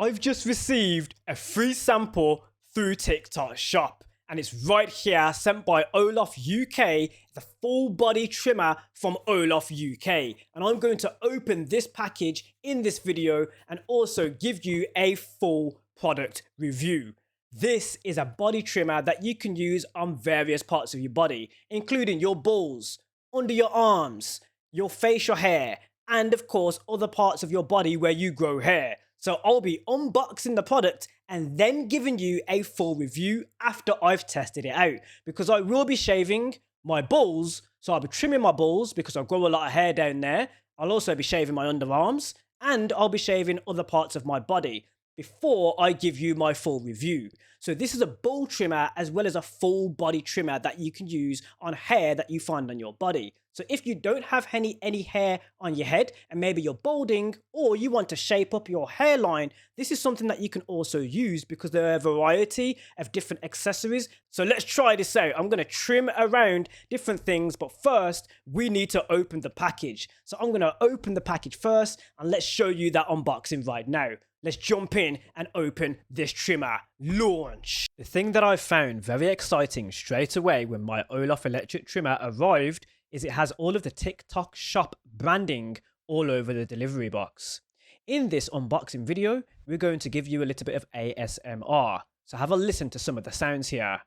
I've just received a free sample through TikTok Shop, and it's right here, sent by OLOV UK, the full body trimmer from OLOV UK. And I'm going to open this package in this video and also give you a full product review. This is a body trimmer that you can use on various parts of your body, including your balls, under your arms, your facial hair, and of course other parts of your body where you grow hair. So I'll be unboxing the product and then giving you a full review after I've tested it out, because I will be shaving my balls. So I'll be trimming my balls because I grow a lot of hair down there. I'll also be shaving my underarms, and I'll be shaving other parts of my body before I give you my full review. So this is a ball trimmer as well as a full body trimmer that you can use on hair that you find on your body. So if you don't have any hair on your head and maybe you're balding or you want to shape up your hairline, this is something that you can also use because there are a variety of different accessories. So let's try this out. I'm going to trim around different things, but first we need to open the package. So I'm going to open the package first and let's show you that unboxing right now. Let's jump in and open this trimmer. Launch. The thing that I found very exciting straight away when my OLOV Electric Trimmer arrived is it has all of the TikTok Shop branding all over the delivery box. In this unboxing video, we're going to give you a little bit of ASMR. So have a listen to some of the sounds here.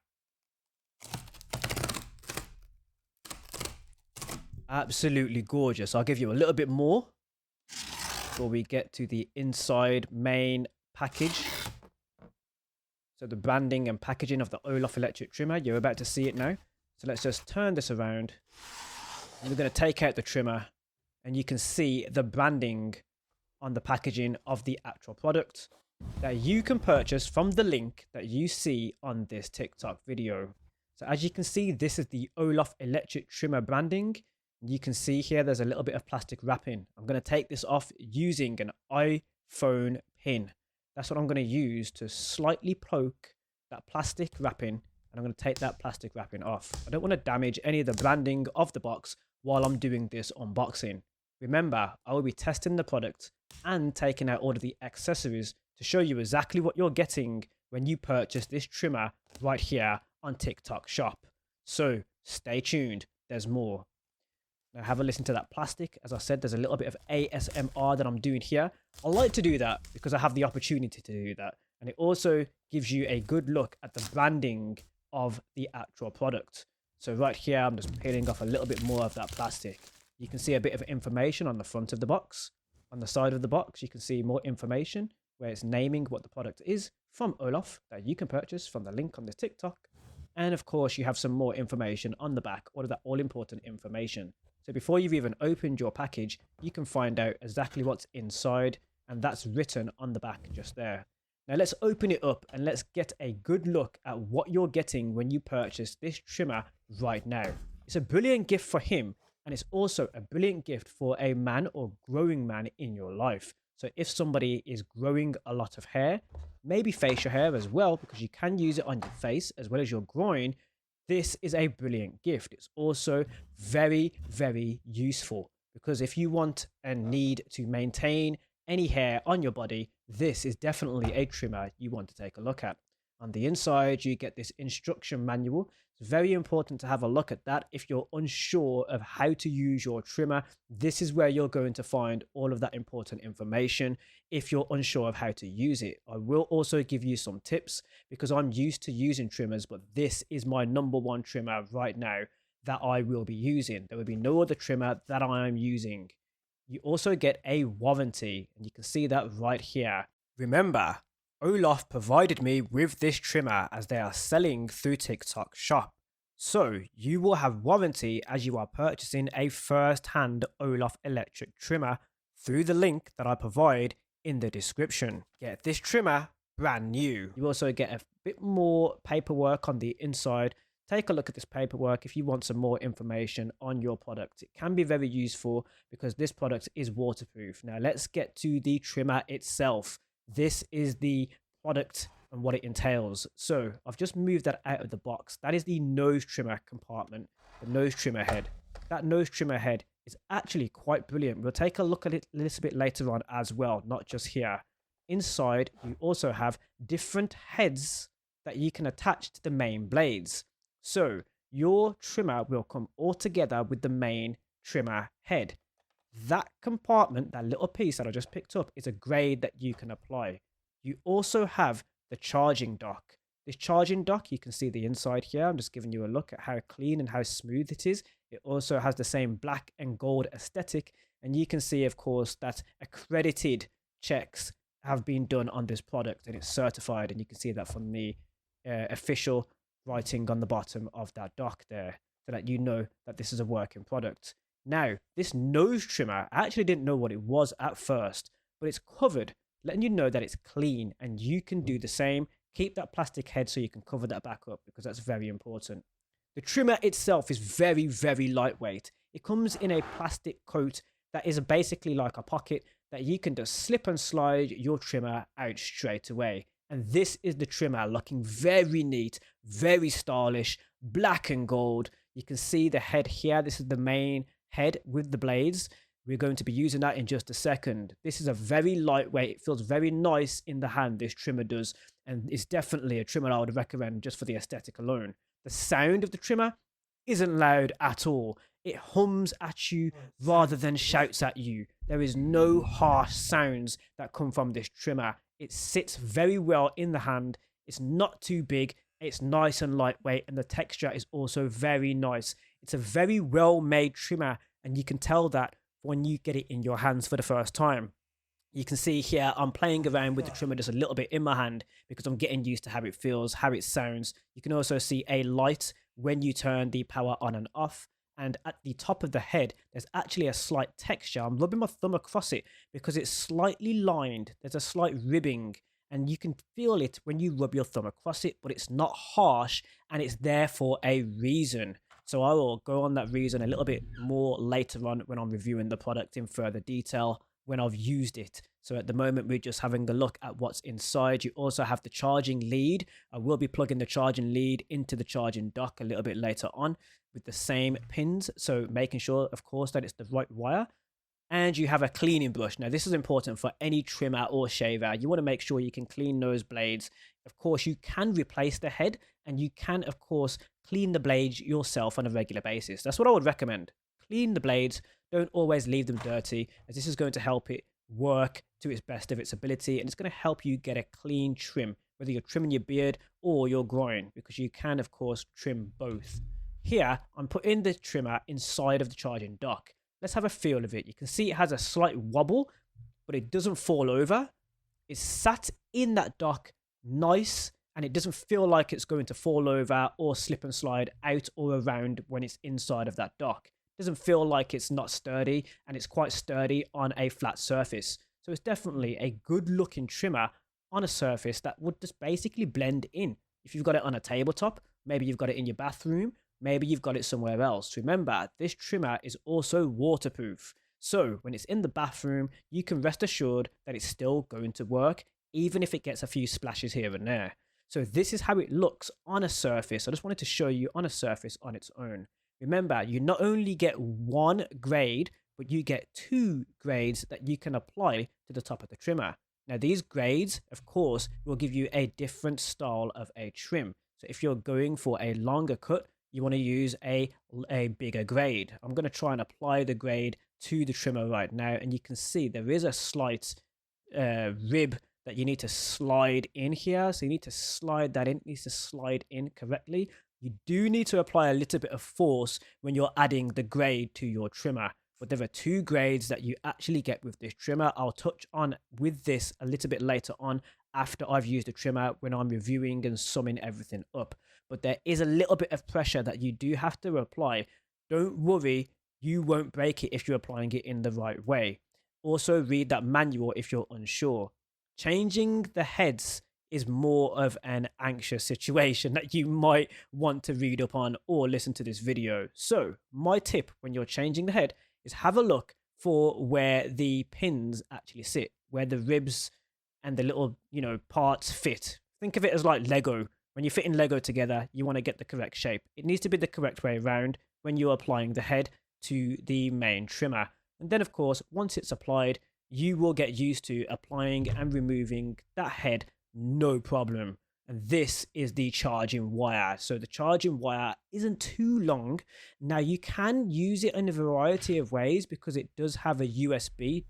Absolutely gorgeous. I'll give you a little bit more before we get to the inside main package. So the branding and packaging of the OLOV Electric Trimmer, you're about to see it now. So let's just turn this around. And we're going to take out the trimmer and you can see the branding on the packaging of the actual product that you can purchase from the link that you see on this TikTok video. So as you can see, this is the OLOV Electric Trimmer branding. You can see here there's a little bit of plastic wrapping. I'm going to take this off using an iPhone pin. That's what I'm going to use to slightly poke that plastic wrapping, and I'm going to take that plastic wrapping off. I don't want to damage any of the branding of the box while I'm doing this unboxing. Remember, I will be testing the product and taking out all of the accessories to show you exactly what you're getting when you purchase this trimmer right here on TikTok Shop. So stay tuned, there's more. Now have a listen to that plastic. As I said, there's a little bit of ASMR that I'm doing here. I like to do that because I have the opportunity to do that. And it also gives you a good look at the branding of the actual product. So right here, I'm just peeling off a little bit more of that plastic. You can see a bit of information on the front of the box. On the side of the box, you can see more information where it's naming what the product is from OLOV that you can purchase from the link on the TikTok. And of course, you have some more information on the back, all of that all-important information. So before you've even opened your package, you can find out exactly what's inside, and that's written on the back just there. Now let's open it up and let's get a good look at what you're getting when you purchase this trimmer right now. It's a brilliant gift for him, and it's also a brilliant gift for a man or growing man in your life. So if somebody is growing a lot of hair, maybe facial hair as well, because you can use it on your face as well as your groin, this is a brilliant gift. It's also very, very useful because if you want and need to maintain any hair on your body, this is definitely a trimmer you want to take a look at. On the inside, you get this instruction manual. It's very important to have a look at that. If you're unsure of how to use your trimmer, this is where you're going to find all of that important information if you're unsure of how to use it. I will also give you some tips because I'm used to using trimmers, but this is my #1 trimmer right now that I will be using. There will be no other trimmer that I am using. You also get a warranty, and you can see that right here. Remember, OLOV provided me with this trimmer as they are selling through TikTok Shop. So you will have warranty as you are purchasing a first-hand OLOV Electric Trimmer through the link that I provide in the description. Get this trimmer brand new. You also get a bit more paperwork on the inside. Take a look at this paperwork if you want some more information on your product. It can be very useful because this product is waterproof. Now let's get to the trimmer itself. This is the product and what it entails. So I've just moved that out of the box. That is the nose trimmer compartment, the nose trimmer head. That nose trimmer head is actually quite brilliant. We'll take a look at it a little bit later on as well, not just here. inside you also have different heads that you can attach to the main blades. So your trimmer will come all together with the main trimmer head. That compartment, that little piece that I just picked up, is a grade that you can apply. You also have the charging dock. This charging dock, you can see the inside here. I'm just giving you a look at how clean and how smooth it is. It also has the same black and gold aesthetic. And you can see, of course, that accredited checks have been done on this product and it's certified. And you can see that from the official writing on the bottom of that dock there, so that you know that this is a working product. Now, this nose trimmer, I actually didn't know what it was at first, but it's covered, letting you know that it's clean, and you can do the same. Keep that plastic head so you can cover that back up, because that's very important. The trimmer itself is very, very lightweight. It comes in a plastic coat that is basically like a pocket that you can just slip and slide your trimmer out straight away. And this is the trimmer, looking very neat, very stylish, black and gold. You can see the head here. This is the main head with the blades. We're going to be using that in just a second. This is a very lightweight, it feels very nice in the hand, this trimmer does, and it's definitely a trimmer I would recommend just for the aesthetic alone. The sound of the trimmer isn't loud at all. It hums at you rather than shouts at you. There is no harsh sounds that come from this trimmer. It sits very well in the hand. It's not too big. It's nice and lightweight, and the texture is also very nice. It's a very well-made trimmer, and you can tell that when you get it in your hands for the first time. You can see here I'm playing around with the trimmer just a little bit in my hand because I'm getting used to how it feels, how it sounds. You can also see a light when you turn the power on and off. And at the top of the head, there's actually a slight texture. I'm rubbing my thumb across it because it's slightly lined. There's a slight ribbing, and you can feel it when you rub your thumb across it, but it's not harsh, and it's there for a reason. So I will go on that reason a little bit more later on when I'm reviewing the product in further detail when I've used it. So at the moment, we're just having a look at what's inside. You also have the charging lead. I will be plugging the charging lead into the charging dock a little bit later on with the same pins. So making sure, of course, that it's the right wire. And you have a cleaning brush. Now, this is important for any trimmer or shaver. You want to make sure you can clean those blades. Of course, you can replace the head, and you can, of course, clean the blades yourself on a regular basis. That's what I would recommend. Clean the blades. Don't always leave them dirty, as this is going to help it work to its best of its ability, and it's going to help you get a clean trim, whether you're trimming your beard or your groin, because you can, of course, trim both. Here, I'm putting the trimmer inside of the charging dock. Let's have a feel of it. You can see it has a slight wobble, but it doesn't fall over. It's sat in that dock nice, and it doesn't feel like it's going to fall over or slip and slide out or around when it's inside of that dock. It doesn't feel like it's not sturdy, and it's quite sturdy on a flat surface. So it's definitely a good looking trimmer on a surface that would just basically blend in. If you've got it on a tabletop, maybe you've got it in your bathroom, maybe you've got it somewhere else. Remember, this trimmer is also waterproof. So when it's in the bathroom, you can rest assured that it's still going to work, even if it gets a few splashes here and there. So this is how it looks on a surface. I just wanted to show you on a surface on its own. Remember, you not only get one grade, but you get two grades that you can apply to the top of the trimmer. Now, these grades, of course, will give you a different style of a trim. So if you're going for a longer cut, you want to use a bigger grade. I'm going to try and apply the grade to the trimmer right now, and you can see there is a slight rib that you need to slide in here. So you need to slide that in. It needs to slide in correctly. You do need to apply a little bit of force when you're adding the grade to your trimmer. But there are two grades that you actually get with this trimmer. I'll touch on with this a little bit later on after I've used the trimmer when I'm reviewing and summing everything up. But there is a little bit of pressure that you do have to apply. Don't worry, you won't break it if you're applying it in the right way. Also read that manual if you're unsure. Changing the heads is more of an anxious situation that you might want to read up on or listen to this video. So my tip when you're changing the head is have a look for where the pins actually sit, where the ribs and the little, parts fit. Think of it as like Lego. When you're fitting Lego together, you want to get the correct shape. It needs to be the correct way around when you're applying the head to the main trimmer. And then, of course, once it's applied, you will get used to applying and removing that head no problem. And this is the charging wire. So the charging wire isn't too long. Now you can use it in a variety of ways because it does have a USB.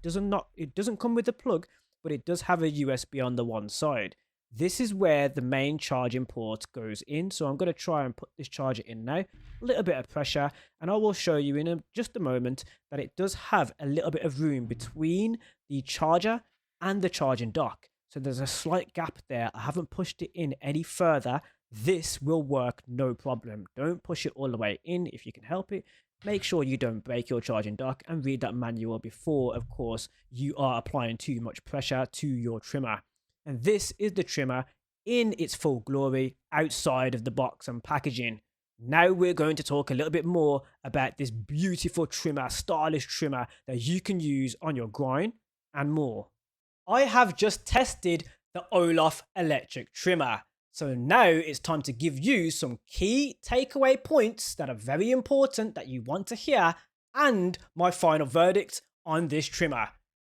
It doesn't come with a plug, but it does have a USB on the one side. This is where the main charging port goes in. So I'm going to try and put this charger in now. A little bit of pressure, and I will show you in just a moment that it does have a little bit of room between the charger and the charging dock. So there's a slight gap there. I haven't pushed it in any further. This will work no problem. Don't push it all the way in if you can help it. Make sure you don't break your charging dock and read that manual before, of course, you are applying too much pressure to your trimmer. And this is the trimmer in its full glory outside of the box and packaging. Now we're going to talk a little bit more about this beautiful trimmer, stylish trimmer that you can use on your groin and more. I have just tested the OLOV Electric Trimmer. So now it's time to give you some key takeaway points that are very important that you want to hear and my final verdict on this trimmer.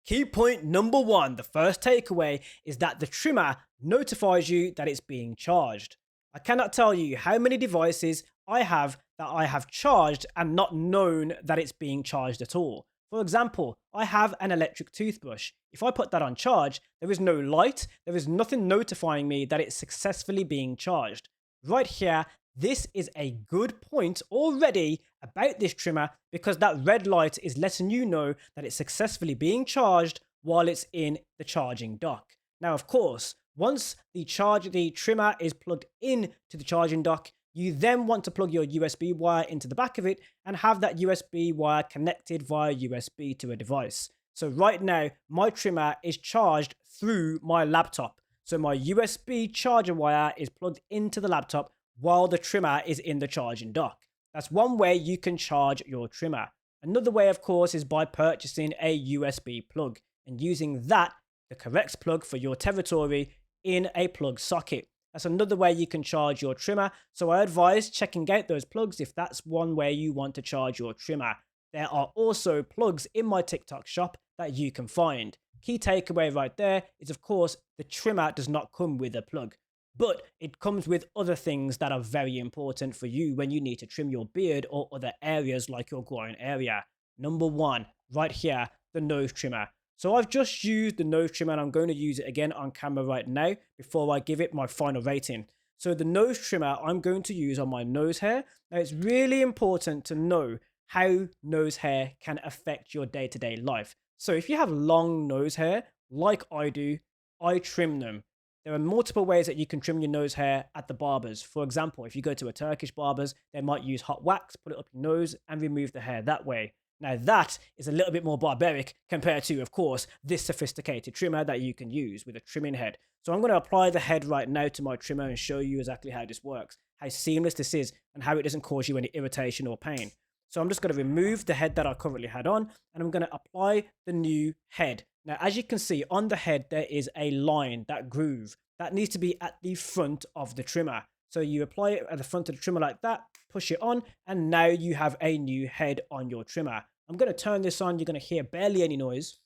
Key point number 1, the first takeaway, is that the trimmer notifies you that it's being charged. I cannot tell you how many devices I have that I have charged and not known that it's being charged at all. For example, I have an electric toothbrush. If I put that on charge, there is no light, there is nothing notifying me that it's successfully being charged. Right here, this is a good point already about this trimmer because that red light is letting you know that it's successfully being charged while it's in the charging dock. Now, of course, once the trimmer is plugged in to the charging dock, you then want to plug your USB wire into the back of it and have that USB wire connected via USB to a device. So right now, my trimmer is charged through my laptop. So my USB charger wire is plugged into the laptop while the trimmer is in the charging dock. That's one way you can charge your trimmer. Another way, of course, is by purchasing a USB plug and using that, the correct plug for your territory, in a plug socket. That's another way you can charge your trimmer. So I advise checking out those plugs if that's one way you want to charge your trimmer. There are also plugs in my TikTok shop that you can find. Key takeaway right there is, of course, the trimmer does not come with a plug, but it comes with other things that are very important for you when you need to trim your beard or other areas like your groin area. Number 1, right here, the nose trimmer. So I've just used the nose trimmer and I'm going to use it again on camera right now before I give it my final rating. So the nose trimmer I'm going to use on my nose hair. Now it's really important to know how nose hair can affect your day-to-day life. So if you have long nose hair, like I do, I trim them. There are multiple ways that you can trim your nose hair at the barbers. For example, if you go to a Turkish barber's, they might use hot wax, put it up your nose and remove the hair that way. Now that is a little bit more barbaric compared to, of course, this sophisticated trimmer that you can use with a trimming head. So I'm going to apply the head right now to my trimmer and show you exactly how this works, how seamless this is, and how it doesn't cause you any irritation or pain. So I'm just going to remove the head that I currently had on, and I'm going to apply the new head. Now, as you can see on the head, there is a line, that groove, that needs to be at the front of the trimmer. So you apply it at the front of the trimmer like that, push it on, and now you have a new head on your trimmer. I'm going to turn this on. You're going to hear barely any noise,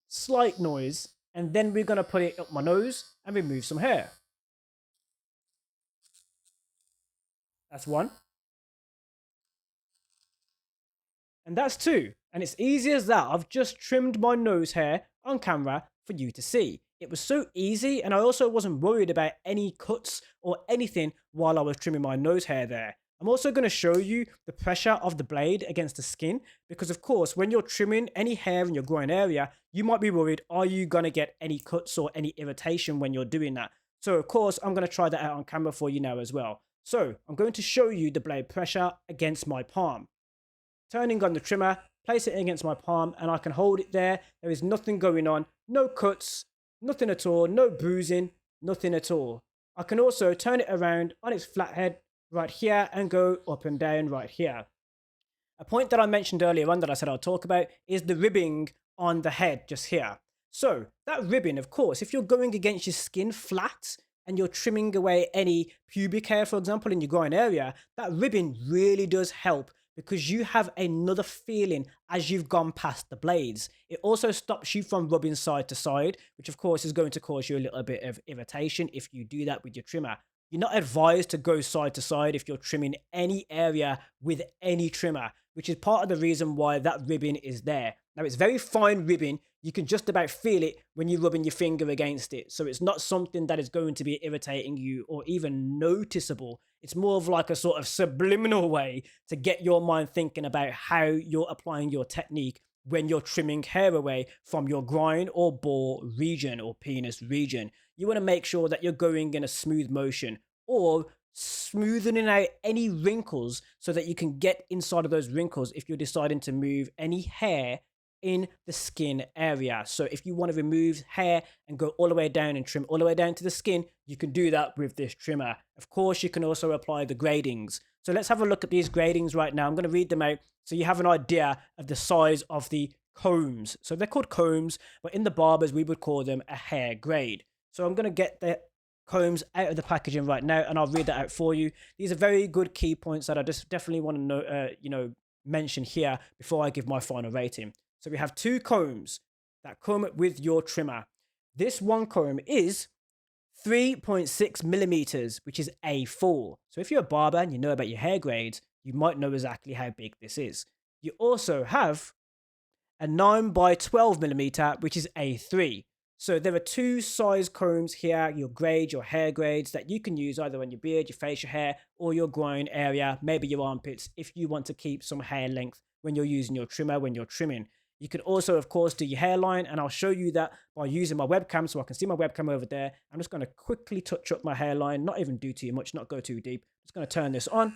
slight noise, and then we're going to put it up my nose and remove some hair. That's 1. And that's 2. And it's easy as that. I've just trimmed my nose hair on camera for you to see. It was so easy, and I also wasn't worried about any cuts or anything while I was trimming my nose hair there. I'm also going to show you the pressure of the blade against the skin because, of course, when you're trimming any hair in your groin area, you might be worried, are you going to get any cuts or any irritation when you're doing that? So, of course, I'm going to try that out on camera for you now as well. So, I'm going to show you the blade pressure against my palm. Turning on the trimmer, place it against my palm, and I can hold it there. There is nothing going on, no cuts, nothing at all, no bruising, nothing at all. I can also turn it around on its flat head right here and go up and down right here. A point that I mentioned earlier on that I said I'll talk about is the ribbing on the head just here. So that ribbing, of course, if you're going against your skin flat and you're trimming away any pubic hair, for example, in your groin area, that ribbing really does help because you have another feeling as you've gone past the blades. It also stops you from rubbing side to side, which of course is going to cause you a little bit of irritation if you do that with your trimmer. You're not advised to go side to side if you're trimming any area with any trimmer, which is part of the reason why that ribbing is there. Now, it's very fine ribbing. You can just about feel it when you're rubbing your finger against it. So it's not something that is going to be irritating you or even noticeable. It's more of like a sort of subliminal way to get your mind thinking about how you're applying your technique when you're trimming hair away from your groin or ball region or penis region. You want to make sure that you're going in a smooth motion or smoothing out any wrinkles so that you can get inside of those wrinkles if you're deciding to move any hair in the skin area. So if you want to remove hair and go all the way down and trim all the way down to the skin, you can do that with this trimmer. Of course, you can also apply the gradings. So let's have a look at these gradings right now. I'm going to read them out so you have an idea of the size of the combs. So they're called combs, but in the barbers, we would call them a hair grade. So I'm going to get the combs out of the packaging right now, and I'll read that out for you. These are very good key points that I just definitely want to know, mention here before I give my final rating. So we have two combs that come with your trimmer. This one comb is 3.6 millimeters, which is A4. So if you're a barber and you know about your hair grades, you might know exactly how big this is. You also have a 9 by 12 millimeter, which is A3. So there are two size combs here, your grade, your hair grades that you can use either on your beard, your facial hair, or your groin area, maybe your armpits, if you want to keep some hair length when you're using your trimmer, when you're trimming. You can also, of course, do your hairline, and I'll show you that by using my webcam, so I can see my webcam over there. I'm just going to quickly touch up my hairline, not even do too much, not go too deep. Just going to turn this on.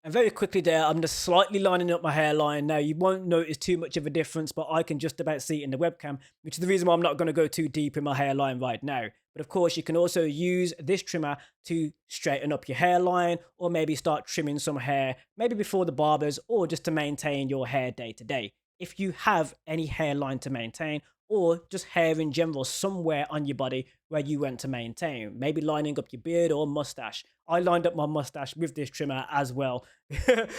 And very quickly there, I'm just slightly lining up my hairline. Now, you won't notice too much of a difference, but I can just about see it in the webcam, which is the reason why I'm not going to go too deep in my hairline right now. But of course, you can also use this trimmer to straighten up your hairline or maybe start trimming some hair, maybe before the barbers or just to maintain your hair day to day. If you have any hairline to maintain or just hair in general somewhere on your body where you want to maintain, maybe lining up your beard or mustache. I lined up my mustache with this trimmer as well.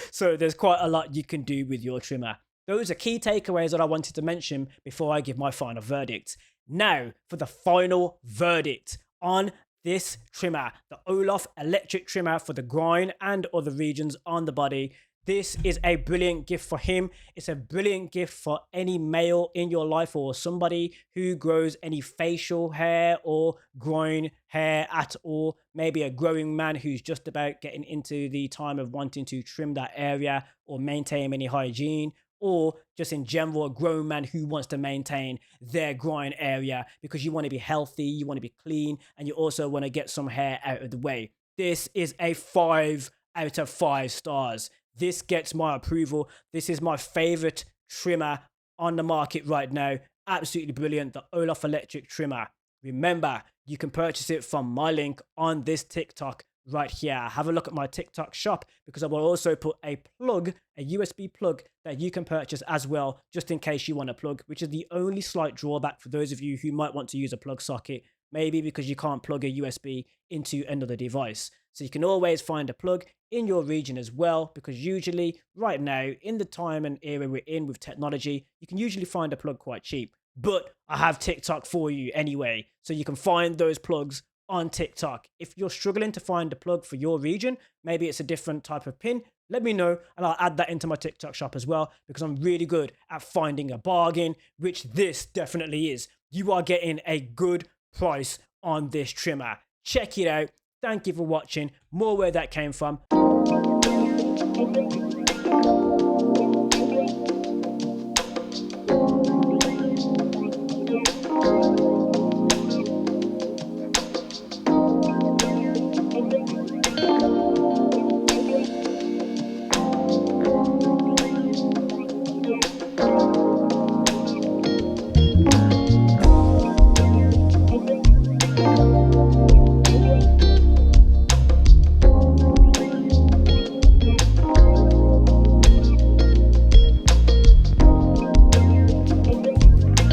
So there's quite a lot you can do with your trimmer. Those are key takeaways that I wanted to mention before I give my final verdict. Now for the final verdict on this trimmer, the OLOV Electric Trimmer for the groin and other regions on the body. This is a brilliant gift for him. It's a brilliant gift for any male in your life or somebody who grows any facial hair or groin hair at all. Maybe a growing man who's just about getting into the time of wanting to trim that area or maintain any hygiene, or just in general, a grown man who wants to maintain their groin area because you want to be healthy, you want to be clean, and you also want to get some hair out of the way. This is a 5 out of 5 stars. This gets my approval. This is my favorite trimmer on the market right now. Absolutely brilliant. The OLOV Electric Trimmer. Remember, you can purchase it from my link on this TikTok right here. Have a look at my TikTok shop because I will also put a plug, a USB plug that you can purchase as well, just in case you want a plug, which is the only slight drawback for those of you who might want to use a plug socket, maybe because you can't plug a USB into another device. So you can always find a plug in your region as well, because usually right now in the time and era we're in with technology, you can usually find a plug quite cheap. But I have TikTok for you anyway, so you can find those plugs on TikTok. If you're struggling to find a plug for your region, maybe it's a different type of pin, let me know and I'll add that into my TikTok shop as well, because I'm really good at finding a bargain, which this definitely is. You are getting a good price on this trimmer. Check it out. Thank you for watching. More where that came from.